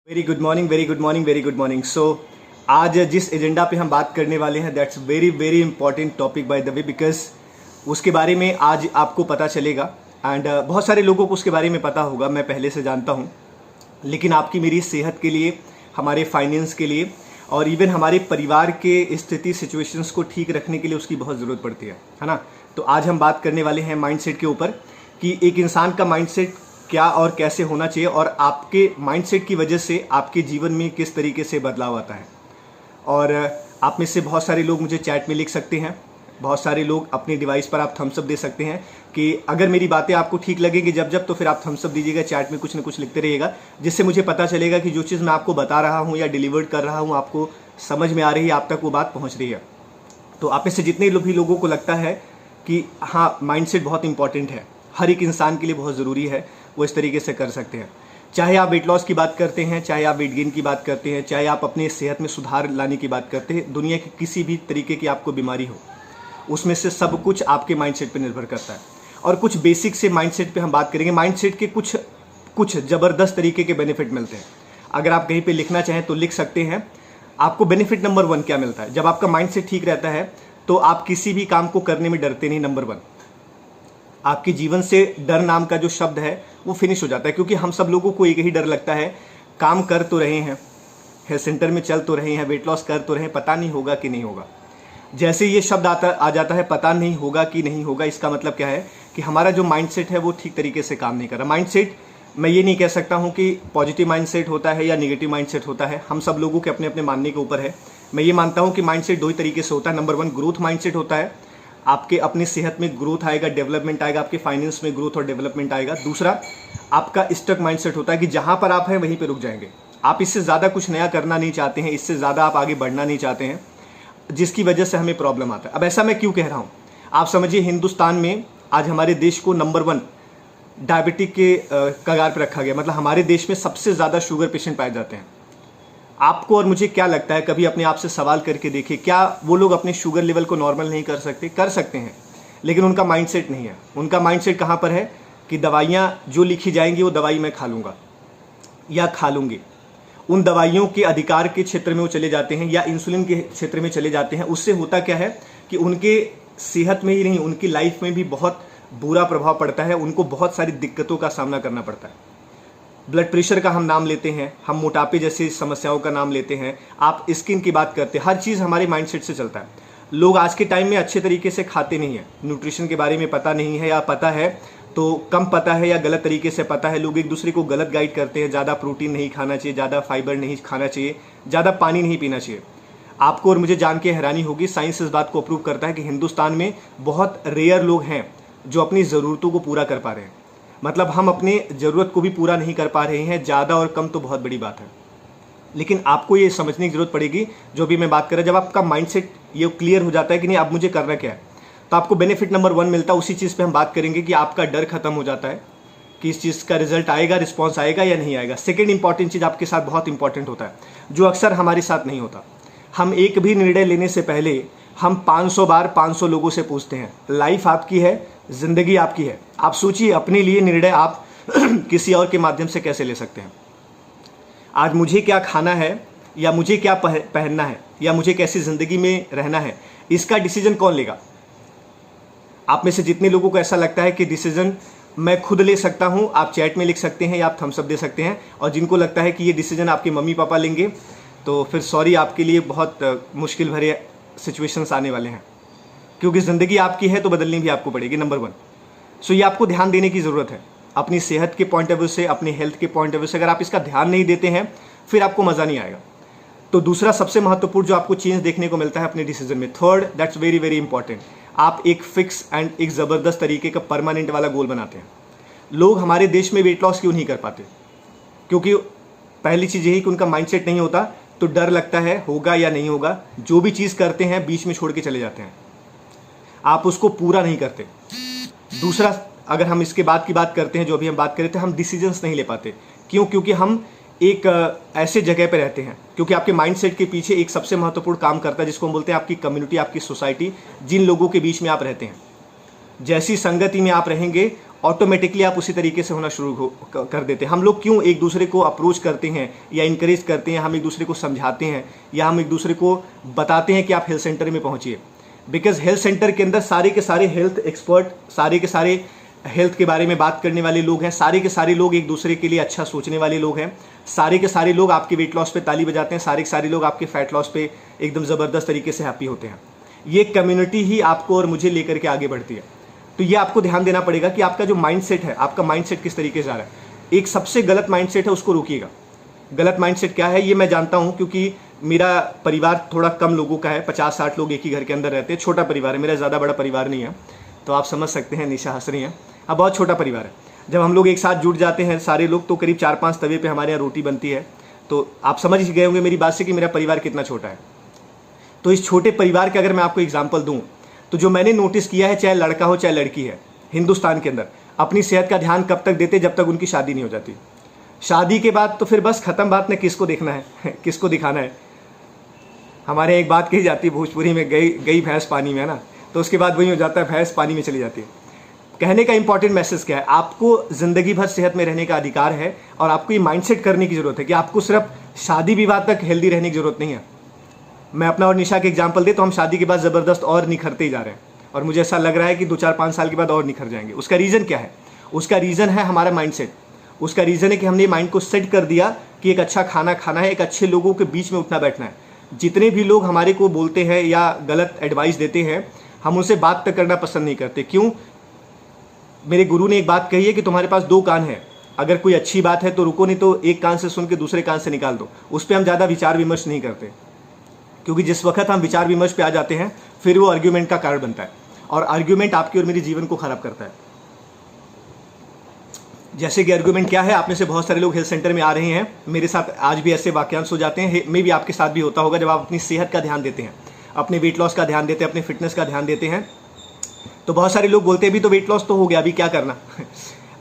Very good morning, very good morning, very good morning. So आज जिस agenda पे हम बात करने वाले हैं that's very very important topic by the way, because उसके बारे में आज आपको पता चलेगा एंड बहुत सारे लोगों को उसके बारे में पता होगा, मैं पहले से जानता हूँ। लेकिन आपकी मेरी सेहत के लिए, हमारे फाइनेंस के लिए और इवन हमारे परिवार के स्थिति सिचुएशंस को ठीक रखने के लिए उसकी बहुत ज़रूरत पड़ती है ना। तो आज हम बात करने वाले हैं माइंडसेट के ऊपर कि एक इंसान का माइंडसेट क्या और कैसे होना चाहिए और आपके माइंडसेट की वजह से आपके जीवन में किस तरीके से बदलाव आता है। और आप में से बहुत सारे लोग मुझे चैट में लिख सकते हैं, बहुत सारे लोग अपने डिवाइस पर आप थम्स अप दे सकते हैं कि अगर मेरी बातें आपको ठीक लगेंगी जब तो फिर आप थम्स अप दीजिएगा, चैट में कुछ ना कुछ लिखते रहिएगा, जिससे मुझे पता चलेगा कि जो चीज़ मैं आपको बता रहा हूँ या डिलीवर्ड कर रहा हूँ आपको समझ में आ रही है, आप तक वो बात पहुँच रही है। तो आप में से जितने भी लोगों को लगता है कि हाँ माइंडसेट बहुत इंपॉर्टेंट है, हर एक इंसान के लिए बहुत ज़रूरी है, वो इस तरीके से कर सकते हैं। चाहे आप वेट लॉस की बात करते हैं, चाहे आप वेट गेन की बात करते हैं, चाहे आप अपने सेहत में सुधार लाने की बात करते हैं, दुनिया की किसी भी तरीके की आपको बीमारी हो, उसमें से सब कुछ आपके माइंडसेट पे निर्भर करता है। और कुछ बेसिक से माइंडसेट पे हम बात करेंगे। माइंडसेट के कुछ ज़बरदस्त तरीके के बेनिफिट मिलते हैं। अगर आप कहीं पे लिखना चाहें तो लिख सकते हैं। आपको बेनिफिट नंबर 1 क्या मिलता है? जब आपका माइंडसेट ठीक रहता है तो आप किसी भी काम को करने में डरते नहीं। नंबर 1, आपके जीवन से डर नाम का जो शब्द है वो फिनिश हो जाता है, क्योंकि हम सब लोगों को एक ही डर लगता है, काम कर तो रहे हैं, हेल्थ सेंटर में चल तो रहे हैं, वेट लॉस कर तो रहे हैं, पता नहीं होगा कि नहीं होगा। जैसे ये शब्द आ जाता है पता नहीं होगा कि नहीं होगा, इसका मतलब क्या है कि हमारा जो माइंडसेट है वो ठीक तरीके से काम नहीं कर रहा। माइंडसेट, मैं ये नहीं कह सकता हूँ कि पॉजिटिव माइंडसेट होता है या निगेटिव माइंडसेट होता है, हम सब लोगों के अपने अपने मानने के ऊपर है। मैं ये मानता हूँ कि माइंडसेट 2 ही तरीके से होता है। नंबर 1 ग्रोथ माइंडसेट होता है, आपके अपनी सेहत में ग्रोथ आएगा, डेवलपमेंट आएगा, आपके फाइनेंस में ग्रोथ और डेवलपमेंट आएगा। दूसरा आपका स्टक माइंडसेट होता है कि जहाँ पर आप हैं वहीं पे रुक जाएंगे, आप इससे ज़्यादा कुछ नया करना नहीं चाहते हैं, इससे ज़्यादा आप आगे बढ़ना नहीं चाहते हैं, जिसकी वजह से हमें प्रॉब्लम आता है। अब ऐसा मैं क्यों कह रहा हूँ, आप समझिए हिंदुस्तान में आज हमारे देश को नंबर 1 डायबिटिक के कगार पर रखा गया। मतलब हमारे देश में सबसे ज़्यादा शुगर पेशेंट पाए जाते हैं। आपको और मुझे क्या लगता है, कभी अपने आप से सवाल करके देखिए, क्या वो लोग अपने शुगर लेवल को नॉर्मल नहीं कर सकते? कर सकते हैं, लेकिन उनका माइंडसेट नहीं है। उनका माइंडसेट कहाँ पर है कि दवाइयाँ जो लिखी जाएंगी वो दवाई मैं खा लूँगा या खा लूँगी। उन दवाइयों के अधिकार के क्षेत्र में वो चले जाते हैं या इंसुलिन के क्षेत्र में चले जाते हैं। उससे होता क्या है कि उनके सेहत में ही नहीं, उनकी लाइफ में भी बहुत बुरा प्रभाव पड़ता है, उनको बहुत सारी दिक्कतों का सामना करना पड़ता है। ब्लड प्रेशर का हम नाम लेते हैं, हम मोटापे जैसी समस्याओं का नाम लेते हैं, आप स्किन की बात करते हैं, हर चीज़ हमारे माइंडसेट से चलता है। लोग आज के टाइम में अच्छे तरीके से खाते नहीं हैं, न्यूट्रिशन के बारे में पता नहीं है, या पता है तो कम पता है या गलत तरीके से पता है। लोग एक दूसरे को गलत गाइड करते हैं, ज़्यादा प्रोटीन नहीं खाना चाहिए, ज़्यादा फाइबर नहीं खाना चाहिए, ज़्यादा पानी नहीं पीना चाहिए। आपको और मुझे जान के हैरानी होगी, साइंस इस बात को अप्रूव करता है कि हिंदुस्तान में बहुत रेयर लोग हैं जो अपनी ज़रूरतों को पूरा कर पा रहे हैं। मतलब हम अपने ज़रूरत को भी पूरा नहीं कर पा रहे हैं, ज़्यादा और कम तो बहुत बड़ी बात है। लेकिन आपको ये समझने की ज़रूरत पड़ेगी, जो भी मैं बात कर रहा, जब आपका माइंडसेट ये क्लियर हो जाता है कि नहीं अब मुझे करना क्या है, तो आपको बेनिफिट नंबर 1 मिलता है। उसी चीज़ पे हम बात करेंगे कि आपका डर खत्म हो जाता है कि इस चीज़ का रिजल्ट आएगा, रिस्पॉन्स आएगा या नहीं आएगा। सेकेंड इंपॉर्टेंट चीज़ आपके साथ बहुत इंपॉर्टेंट होता है, जो अक्सर हमारे साथ नहीं होता। हम एक भी निर्णय लेने से पहले हम 500 बार 500 लोगों से पूछते हैं। लाइफ आपकी है, ज़िंदगी आपकी है, आप सोचिए अपने लिए निर्णय आप किसी और के माध्यम से कैसे ले सकते हैं। आज मुझे क्या खाना है या मुझे क्या पहनना है या मुझे कैसी ज़िंदगी में रहना है, इसका डिसीजन कौन लेगा? आप में से जितने लोगों को ऐसा लगता है कि डिसीजन मैं खुद ले सकता हूं, आप चैट में लिख सकते हैं या आप थम्स अप दे सकते हैं। और जिनको लगता है कि ये डिसीजन आपके मम्मी पापा लेंगे, तो फिर सॉरी, आपके लिए बहुत मुश्किल भरे सिचुएशंस आने वाले हैं, क्योंकि ज़िंदगी आपकी है तो बदलनी भी आपको पड़ेगी। नंबर 1, सो ये आपको ध्यान देने की ज़रूरत है अपनी सेहत के पॉइंट ऑफ व्यू से, अपनी हेल्थ के पॉइंट ऑफ व्यू से। अगर आप इसका ध्यान नहीं देते हैं फिर आपको मज़ा नहीं आएगा। तो दूसरा सबसे महत्वपूर्ण जो आपको चेंज देखने को मिलता है अपने डिसीजन में, third, that's very very important, आप एक फिक्स एंड एक ज़बरदस्त तरीके का परमानेंट वाला गोल बनाते हैं। लोग हमारे देश में वेट लॉस क्यों नहीं कर पाते? क्योंकि पहली चीज़ यही कि उनका माइंडसेट नहीं होता, तो डर लगता है होगा या नहीं होगा। जो भी चीज़ करते हैं बीच में छोड़ के चले जाते हैं, आप उसको पूरा नहीं करते। दूसरा, अगर हम इसके बाद की बात करते हैं, जो अभी हम बात कर रहे थे, हम डिसीजंस नहीं ले पाते। क्यों? क्योंकि हम एक ऐसे जगह पे रहते हैं, क्योंकि आपके माइंडसेट के पीछे एक सबसे महत्वपूर्ण काम करता है, जिसको हम बोलते हैं आपकी कम्युनिटी, आपकी सोसाइटी, जिन लोगों के बीच में आप रहते हैं। जैसी संगति में आप रहेंगे ऑटोमेटिकली आप उसी तरीके से होना शुरू कर देते हैं। हम लोग क्यों एक दूसरे को अप्रोच करते हैं या इंकरेज करते हैं, हम एक दूसरे को समझाते हैं या हम एक दूसरे को बताते हैं कि आप हेल्थ सेंटर में पहुंचिए? बिकॉज हेल्थ सेंटर के अंदर सारे के सारे हेल्थ एक्सपर्ट, सारे के सारे हेल्थ के बारे में बात करने वाले लोग हैं, सारे के सारे लोग एक दूसरे के लिए अच्छा सोचने वाले लोग हैं, सारे के सारे लोग आपके वेट लॉस पे ताली बजाते हैं, सारे के सारे लोग आपके फैट लॉस पे एकदम ज़बरदस्त तरीके से हैप्पी होते हैं। ये कम्युनिटी ही आपको और मुझे लेकर के आगे बढ़ती है। तो ये आपको ध्यान देना पड़ेगा कि आपका जो माइंडसेट है, आपका माइंडसेट किस तरीके से आ रहा है। एक सबसे गलत माइंडसेट है, उसको रोकिएगा। गलत माइंडसेट क्या है ये मैं जानता हूँ, क्योंकि मेरा परिवार थोड़ा कम लोगों का है, 50-60 लोग एक ही घर के अंदर रहते हैं। छोटा परिवार है मेरा, ज़्यादा बड़ा परिवार नहीं है। तो आप समझ सकते हैं, निशा हंस रही है। अब बहुत छोटा परिवार है। जब हम लोग एक साथ जुट जाते हैं सारे लोग, तो करीब 4-5 तवे पे हमारे यहाँ रोटी बनती है। तो आप समझ ही गए होंगे मेरी बात से कि मेरा परिवार कितना छोटा है। तो इस छोटे परिवार के अगर मैं आपको एग्जाम्पल दूँ, तो जो मैंने नोटिस किया है, चाहे लड़का हो चाहे लड़की है, हिंदुस्तान के अंदर अपनी सेहत का ध्यान कब तक देते? जब तक उनकी शादी नहीं हो जाती। शादी के बाद तो फिर बस खत्म बात ने, किसको देखना है किसको दिखाना है। हमारे एक बात कही जाती है भोजपुरी में, गई भैंस पानी में, है ना। तो उसके बाद वही हो जाता है, भैंस पानी में चली जाती है। कहने का इंपॉर्टेंट मैसेज क्या है? आपको जिंदगी भर सेहत में रहने का अधिकार है और आपको ये माइंडसेट करने की जरूरत है कि आपको सिर्फ शादी विवाह तक हेल्दी रहने की जरूरत नहीं है। मैं अपना और निशा के एग्जांपल दे तो हम शादी के बाद ज़बरदस्त और निखरते ही जा रहे हैं, और मुझे ऐसा लग रहा है कि 2-4-5 साल के बाद और निखर जाएंगे। उसका रीज़न क्या है? उसका रीज़न है हमारा माइंडसेट। उसका रीज़न है कि हमने माइंड को सेट कर दिया कि एक अच्छा खाना खाना है, एक अच्छे लोगों के बीच में उठना बैठना है। जितने भी लोग हमारे को बोलते हैं या गलत एडवाइस देते हैं, हम उनसे बात तक करना पसंद नहीं करते। क्यों? मेरे गुरु ने एक बात कही है कि तुम्हारे पास 2 कान हैं, अगर कोई अच्छी बात है तो रुको, नहीं तो एक कान से सुन के दूसरे कान से निकाल दो। उस पर हम ज़्यादा विचार विमर्श नहीं करते, क्योंकि जिस वक्त हम विचार विमर्श पे आ जाते हैं फिर वो आर्ग्यूमेंट का कारण बनता है, और आर्ग्यूमेंट आपकी और मेरे जीवन को खराब करता है। जैसे कि आर्ग्यूमेंट क्या है, आप में से बहुत सारे लोग हेल्थ सेंटर में आ रहे हैं, मेरे साथ आज भी ऐसे वाक्यांश हो जाते हैं, मे भी आपके साथ भी होता होगा। जब आप अपनी सेहत का ध्यान देते हैं, अपने वेट लॉस का ध्यान देते हैं, अपने फिटनेस का ध्यान देते हैं, तो बहुत सारे लोग बोलते हैं अभी तो वेट लॉस तो हो गया, अभी क्या करना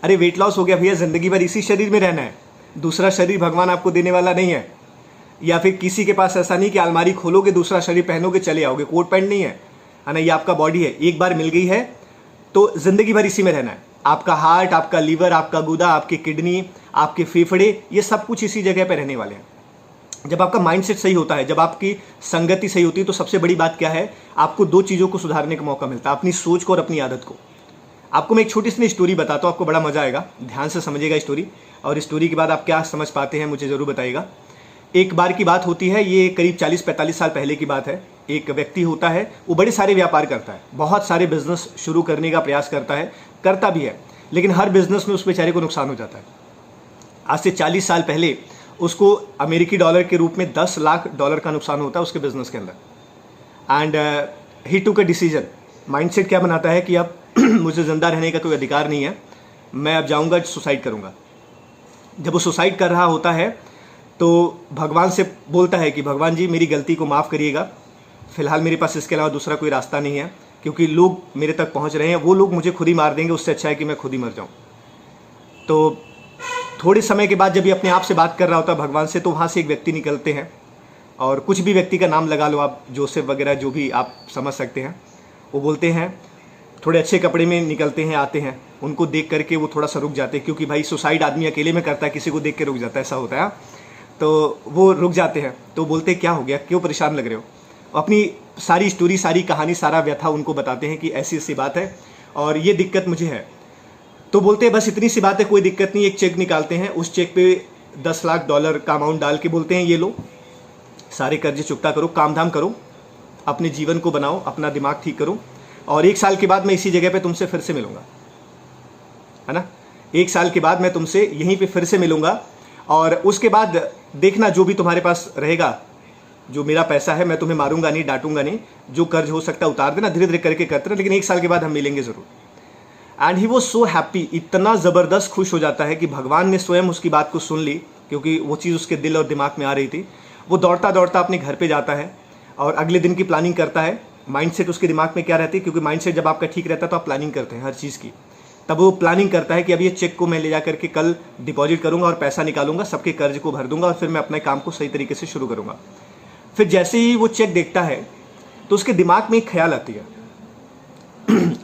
अरे वेट लॉस हो गया भैया, जिंदगी भर इसी शरीर में रहना है, दूसरा शरीर भगवान आपको देने वाला नहीं है। या फिर किसी के पास ऐसा नहीं कि अलमारी खोलोगे दूसरा शरीर पहनोगे चले आओगे, कोट पैंट नहीं है ना, ये आपका बॉडी है, एक बार मिल गई है तो जिंदगी भर इसी में रहना है। आपका हार्ट, आपका लीवर, आपका गुदा, आपकी किडनी, आपके फेफड़े, ये सब कुछ इसी जगह पे रहने वाले हैं। जब आपका माइंडसेट सही होता है, जब आपकी संगति सही होती है, तो सबसे बड़ी बात क्या है, आपको 2 चीज़ों को सुधारने का मौका मिलता है, अपनी सोच को और अपनी आदत को। आपको मैं एक छोटी सी स्टोरी बताता हूँ, आपको बड़ा मजा आएगा, ध्यान से समझिएगा स्टोरी, और स्टोरी के बाद आप क्या समझ पाते हैं मुझे ज़रूर बताइएगा। एक बार की बात होती है, ये करीब 40-45 साल पहले की बात है। एक व्यक्ति होता है, वो बड़े सारे व्यापार करता है, बहुत सारे बिजनेस शुरू करने का प्रयास करता है, करता भी है, लेकिन हर बिजनेस में उस बेचारे को नुकसान हो जाता है। आज से 40 साल पहले उसको अमेरिकी डॉलर के रूप में $10 लाख का नुकसान होता है उसके बिजनेस के अंदर। And he took a decision. Mindset क्या बनाता है कि अब मुझे जिंदा रहने का कोई अधिकार नहीं है, मैं अब जाऊंगा सुसाइड करूंगा। जब वो सुसाइड कर रहा होता है तो भगवान से बोलता है कि भगवान जी मेरी गलती को माफ़ करिएगा, फिलहाल मेरे पास इसके अलावा दूसरा कोई रास्ता नहीं है, क्योंकि लोग मेरे तक पहुंच रहे हैं, वो लोग मुझे खुद ही मार देंगे, उससे अच्छा है कि मैं खुद ही मर जाऊं। तो थोड़े समय के बाद जब ये अपने आप से बात कर रहा होता है भगवान से, तो वहाँ से एक व्यक्ति निकलते हैं, और कुछ भी व्यक्ति का नाम लगा लो आप, जोसेफ वगैरह, जो भी आप समझ सकते हैं। वो बोलते हैं, थोड़े अच्छे कपड़े में निकलते हैं, आते हैं, उनको देख करके वो थोड़ा सा रुक जाते हैं, क्योंकि भाई सुसाइड आदमी अकेले में करता है, किसी को देख के रुक जाता है, ऐसा होता है। तो वो रुक जाते हैं, तो बोलते हैं क्या हो गया, क्यों परेशान लग रहे हो। अपनी सारी स्टोरी, सारी कहानी, सारा व्यथा उनको बताते हैं कि ऐसी ऐसी बात है और ये दिक्कत मुझे है। तो बोलते हैं बस इतनी सी बात है, कोई दिक्कत नहीं। एक चेक निकालते हैं, उस चेक पे $10 लाख का अमाउंट डाल के बोलते हैं ये लो, सारे कर्जे चुकता करो, काम धाम करो, अपने जीवन को बनाओ, अपना दिमाग ठीक करो, और 1 साल के बाद मैं इसी जगह पे तुमसे फिर से मिलूंगा, है ना। 1 साल के बाद मैं तुमसे यहीं पे फिर से मिलूंगा, और उसके बाद देखना जो भी तुम्हारे पास रहेगा, जो मेरा पैसा है, मैं तुम्हें मारूंगा नहीं, डांटूंगा नहीं, जो कर्ज हो सकता है उतार देना, धीरे धीरे करके करते रहे, लेकिन 1 साल के बाद हम मिलेंगे जरूर। And he was so happy, इतना ज़बरदस्त खुश हो जाता है कि भगवान ने स्वयं उसकी बात को सुन ली, क्योंकि वो चीज़ उसके दिल और दिमाग में आ रही थी। वो दौड़ता दौड़ता अपने घर पे जाता है और अगले दिन की प्लानिंग करता है। माइंडसेट उसके दिमाग में क्या रहती है, क्योंकि माइंडसेट जब आपका ठीक रहता है तो आप प्लानिंग करते हैं हर चीज़ की। तब वो प्लानिंग करता है कि अब ये चेक को मैं ले जा करके कल डिपॉजिट करूँगा और पैसा निकालूंगा, सबके कर्ज को भर दूंगा, और फिर मैं अपने काम को सही तरीके से शुरू करूँगा। फिर जैसे ही वो चेक देखता है तो उसके दिमाग में एक ख्याल आती है,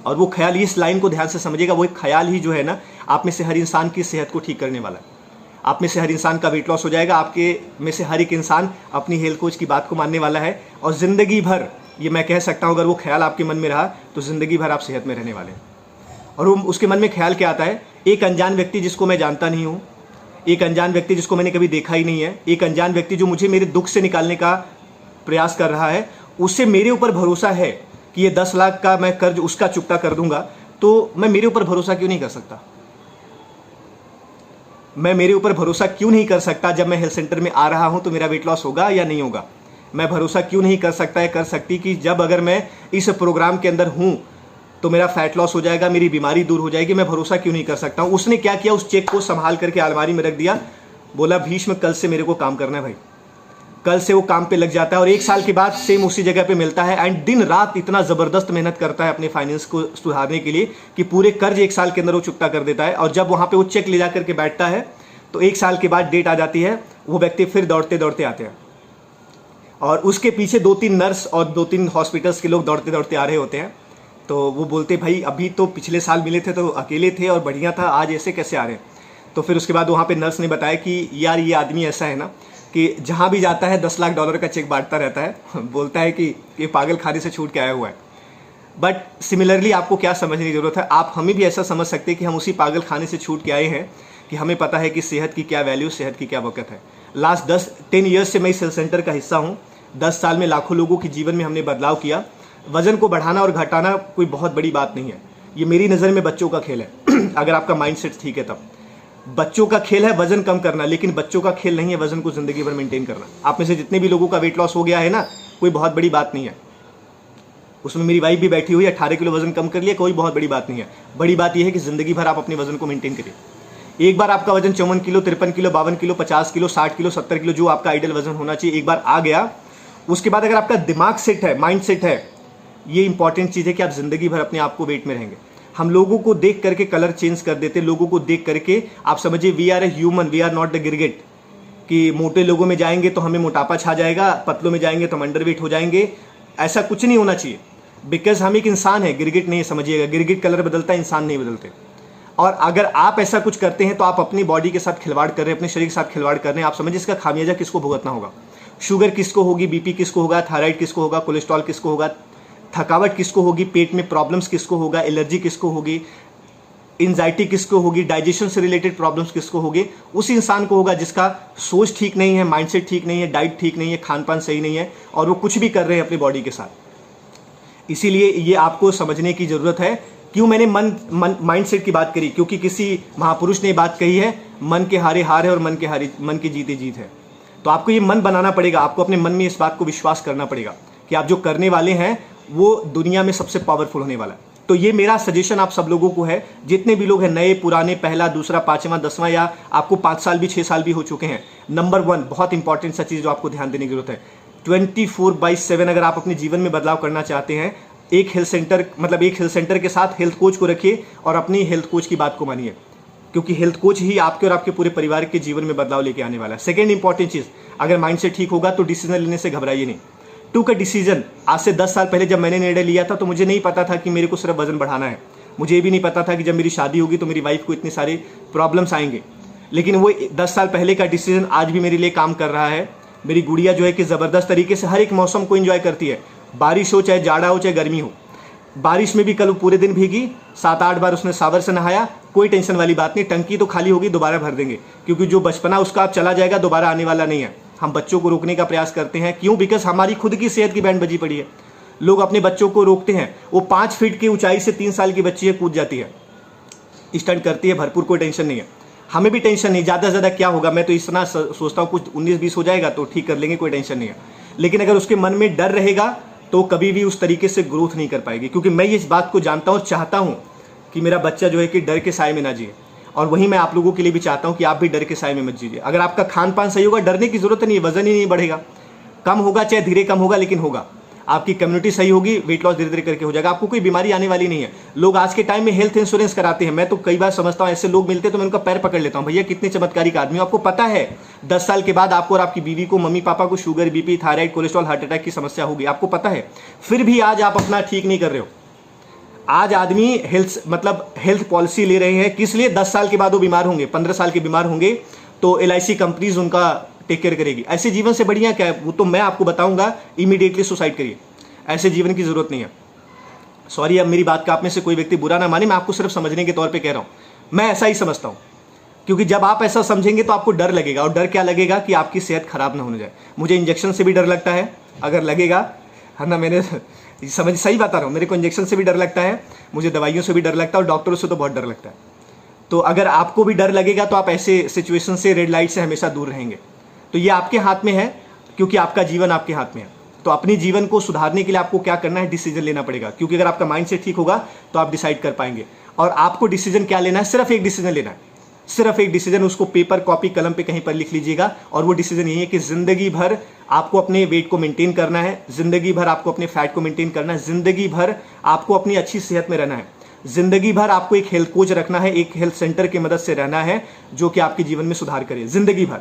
और वो ख्याल, इस लाइन को ध्यान से समझिएगा, वो एक ख्याल ही जो है ना, आप में से हर इंसान की सेहत को ठीक करने वाला है। आप में से हर इंसान का वेट लॉस हो जाएगा, आपके में से हर एक इंसान अपनी हेल्थ कोच की बात को मानने वाला है, और ज़िंदगी भर, ये मैं कह सकता हूँ, अगर वो ख्याल आपके मन में रहा तो ज़िंदगी भर आप सेहत में रहने वाले हैं। और वो उसके मन में ख्याल क्या आता है? एक अनजान व्यक्ति जिसको मैं जानता नहीं हूँ, एक अनजान व्यक्ति जिसको मैंने कभी देखा ही नहीं है, एक अनजान व्यक्ति जो मुझे मेरे दुख से निकालने का प्रयास कर रहा है, उससे मेरे ऊपर भरोसा है कि ये 10 लाख का मैं कर्ज उसका चुकता कर दूंगा, तो मैं मेरे ऊपर भरोसा क्यों नहीं कर सकता? मैं मेरे ऊपर भरोसा क्यों नहीं कर सकता? जब मैं हेल्थ सेंटर में आ रहा हूं तो मेरा वेट लॉस होगा या नहीं होगा? मैं भरोसा क्यों नहीं कर सकता है, कर सकती, कि जब अगर मैं इस प्रोग्राम के अंदर हूं तो मेरा फैट लॉस हो जाएगा, मेरी बीमारी दूर हो जाएगी? मैं भरोसा क्यों नहीं कर सकता हूं? उसने क्या किया? उस चेक को संभाल करके अलमारी में रख दिया, बोला भीष्म कल से मेरे को काम करना है भाई। कल से वो काम पे लग जाता है और 1 साल के बाद सेम उसी जगह पे मिलता है, एंड दिन रात इतना ज़बरदस्त मेहनत करता है अपने फाइनेंस को सुधारने के लिए कि पूरे कर्ज 1 साल के अंदर वो चुकता कर देता है। और जब वहाँ पे वो चेक ले जा करके बैठता है तो 1 साल के बाद डेट आ जाती है, वो व्यक्ति फिर दौड़ते दौड़ते आते हैं, और उसके पीछे 2-3 नर्स और 2-3 हॉस्पिटल्स के लोग दौड़ते दौड़ते आ रहे होते हैं। तो वो बोलते भाई अभी तो पिछले साल मिले थे तो अकेले थे और बढ़िया था, आज ऐसे कैसे आ रहे हैं? तो फिर उसके बाद वहाँ पे नर्स ने बताया कि यार ये आदमी ऐसा है ना कि जहाँ भी जाता है $10 लाख का चेक बांटता रहता है। बोलता है कि ये पागल खाने से छूट के आया हुआ है। बट सिमिलरली आपको क्या समझने की ज़रूरत है, आप हमें भी ऐसा समझ सकते हैं कि हम उसी पागल खाने से छूट के आए हैं, कि हमें पता है कि सेहत की क्या वैल्यू, सेहत की क्या वक़्त है। लास्ट 10 ईयर्स से मैं इस हेल्थ सेंटर का हिस्सा हूँ। 10 साल में लाखों लोगों के जीवन में हमने बदलाव किया। वज़न को बढ़ाना और घटाना कोई बहुत बड़ी बात नहीं है, ये मेरी नज़र में बच्चों का खेल है। अगर आपका माइंडसेट ठीक है तब। बच्चों का खेल है वजन कम करना, लेकिन बच्चों का खेल नहीं है वजन को जिंदगी भर मेंटेन करना। आप में से जितने भी लोगों का वेट लॉस हो गया है ना, कोई बहुत बड़ी बात नहीं है। उसमें मेरी वाइफ भी बैठी हुई है, 18 किलो वजन कम कर लिया, कोई बहुत बड़ी बात नहीं है। बड़ी बात यह है कि जिंदगी भर आप अपने वजन को मेंटेन करिए। एक बार आपका वजन 54 kilo, 53 kilo, 52 kilo, 50 kilo, 60 kilo, 70 kilo, जो आपका आइडियल वजन होना चाहिए, एक बार आ गया, उसके बाद अगर आपका दिमाग सेट है, माइंड सेट है, ये इंपॉर्टेंट चीज़ है कि आप जिंदगी भर अपने आप को वेट में रहेंगे। हम लोगों को देख करके कलर चेंज कर देते, लोगों को देख करके आप समझिए we are a human, we are not the गिरगिट, कि मोटे लोगों में जाएंगे तो हमें मोटापा छा जाएगा, पतलों में जाएंगे तो हम अंडरवेट हो जाएंगे। ऐसा कुछ नहीं होना चाहिए, बिकॉज हम एक इंसान है, गिरगिट नहीं समझिएगा। गिरगिट कलर बदलता है, इंसान नहीं बदलते। और अगर आप ऐसा कुछ करते हैं तो आप अपनी बॉडी के साथ खिलवाड़ कर रहे हैं, अपने शरीर के साथ खिलवाड़ कर रहे हैं। आप समझिए इसका खामियाजा किसको भुगतना होगा? शुगर किसको होगी, बीपी किसको होगा, थायराइड किसको होगा, कोलेस्ट्रॉल किसको होगा, थकावट किसको होगी, पेट में प्रॉब्लम्स किसको होगा, एलर्जी किसको होगी, एंजाइटी किसको होगी, डाइजेशन से रिलेटेड प्रॉब्लम्स किसको होगी? उस इंसान को होगा जिसका सोच ठीक नहीं है, माइंडसेट ठीक नहीं है, डाइट ठीक नहीं है, खान पान सही नहीं है, और वो कुछ भी कर रहे हैं अपनी बॉडी के साथ। इसीलिए ये आपको समझने की जरूरत है। क्यों मैंने माइंडसेट की बात करी? क्योंकि किसी महापुरुष ने बात कही है, मन के हारे हार है और मन के जीते जीत है। तो आपको ये मन बनाना पड़ेगा, आपको अपने मन में इस बात को विश्वास करना पड़ेगा कि आप जो करने वाले हैं वो दुनिया में सबसे पावरफुल होने वाला है। तो ये मेरा सजेशन आप सब लोगों को है, जितने भी लोग हैं, नए पुराने, पहला दूसरा पांचवा 10वां, या आपको 5 साल भी 6 साल भी हो चुके हैं। नंबर 1 बहुत इंपॉर्टेंट सा चीज़ जो आपको ध्यान देने की जरूरत है, 24/7 अगर आप अपने जीवन में बदलाव करना चाहते हैं, एक हेल्थ सेंटर के साथ हेल्थ कोच को रखिए और अपनी हेल्थ कोच की बात को मानिए, क्योंकि हेल्थ कोच ही आपके और आपके पूरे परिवार के जीवन में बदलाव लेके आने वाला है। सेकेंड इंपॉर्टेंट चीज़, अगर माइंडसेट ठीक होगा तो डिसीजन लेने से घबराइए नहीं। टूक अ डिसीजन। आज से 10 साल पहले जब मैंने निर्णय लिया था तो मुझे नहीं पता था कि मेरे को सिर्फ वजन बढ़ाना है। मुझे ये भी नहीं पता था कि जब मेरी शादी होगी तो मेरी वाइफ को इतने सारे प्रॉब्लम्स आएंगे। लेकिन वो 10 साल पहले का डिसीजन आज भी मेरे लिए काम कर रहा है। मेरी गुड़िया जो है कि ज़बरदस्त तरीके से हर एक मौसम को एंजॉय करती है, बारिश हो चाहे जाड़ा हो चाहे गर्मी हो। बारिश में भी कल पूरे दिन भीगी, 7-8 बार उसने सावर से नहाया, कोई टेंशन वाली बात नहीं। टंकी तो खाली होगी, दोबारा भर देंगे, क्योंकि जो बचपना उसका अब चला जाएगा, दोबारा आने वाला नहीं है। हम बच्चों को रोकने का प्रयास करते हैं, क्यों? बिकॉज हमारी खुद की सेहत की बैंड बजी पड़ी है। लोग अपने बच्चों को रोकते हैं, वो 5 फीट की ऊंचाई से 3 साल की बच्ची है, कूद जाती है, स्टंट करती है भरपूर, कोई टेंशन नहीं है। हमें भी टेंशन नहीं, ज़्यादा से ज़्यादा क्या होगा, मैं तो इतना सोचता हूँ कुछ 19-20 हो जाएगा तो ठीक कर लेंगे, कोई टेंशन नहीं है। लेकिन अगर उसके मन में डर रहेगा तो कभी भी उस तरीके से ग्रोथ नहीं कर पाएगी, क्योंकि मैं इस बात को जानता हूँ, चाहता हूँ कि मेरा बच्चा जो है कि डर के साए में ना जिए। और वहीं मैं आप लोगों के लिए भी चाहता हूं कि आप भी डर के साए में मत जीजिए। अगर आपका खान पान सही होगा, डरने की जरूरत नहीं है, वजन ही नहीं बढ़ेगा, कम होगा चाहे धीरे कम होगा, लेकिन होगा। आपकी कम्युनिटी सही होगी, वेट लॉस धीरे धीरे करके हो जाएगा, आपको कोई बीमारी आने वाली नहीं है। लोग आज के टाइम में हेल्थ इंश्योरेंस कराते हैं, मैं तो कई बार समझता हूं ऐसे लोग मिलते हैं तो मैं उनका पैर पकड़ लेता हूं, भैया कितने चमत्कारिक आदमी हो। आपको पता है 10 साल के बाद आपको और आपकी बीवी को, मम्मी पापा को sugar, BP, thyroid, cholesterol, heart attack की समस्या होगी, आपको पता है, फिर भी आज आप अपना ठीक नहीं कर रहे हो। आज आदमी हेल्थ पॉलिसी ले रहे हैं, किस लिए? 10 साल के बाद वो बीमार होंगे, 15 साल के बीमार होंगे, तो LIC कंपनीज उनका टेक केयर करेगी। ऐसे जीवन से बढ़िया क्या है? वो तो मैं आपको बताऊंगा, इमीडिएटली सुसाइड करिए, ऐसे जीवन की जरूरत नहीं है। सॉरी, अब मेरी बात का आप में से कोई व्यक्ति बुरा ना माने, मैं आपको सिर्फ समझने के तौर पे कह रहा हूं, मैं ऐसा ही समझता हूं। क्योंकि जब आप ऐसा समझेंगे तो आपको डर लगेगा, और डर क्या लगेगा कि आपकी सेहत खराब ना होने जाए। मुझे इंजेक्शन से भी डर लगता है, अगर लगेगा, है ना, मैंने सही बता रहा हूँ, मेरे को इंजेक्शन से भी डर लगता है, मुझे दवाइयों से भी डर लगता है, और डॉक्टरों से तो बहुत डर लगता है। तो अगर आपको भी डर लगेगा तो आप ऐसे सिचुएशन से, रेड लाइट से हमेशा दूर रहेंगे। तो ये आपके हाथ में है, क्योंकि आपका जीवन आपके हाथ में है। तो अपने जीवन को सुधारने के लिए आपको क्या करना है? डिसीजन लेना पड़ेगा, क्योंकि अगर आपका माइंड सेट ठीक होगा तो आप डिसाइड कर पाएंगे। और आपको डिसीजन क्या लेना है? सिर्फ एक डिसीजन लेना है, सिर्फ एक डिसीजन। उसको पेपर, कॉपी, कलम पे कहीं पर लिख लीजिएगा, और वो डिसीजन यही है कि जिंदगी भर आपको अपने वेट को मेंटेन करना है, जिंदगी भर आपको अपने फैट को मेंटेन करना है, जिंदगी भर आपको अपनी अच्छी सेहत में रहना है, जिंदगी भर आपको एक हेल्थ कोच रखना है, एक हेल्थ सेंटर की मदद से रहना है जो कि आपके जीवन में सुधार करे, जिंदगी भर।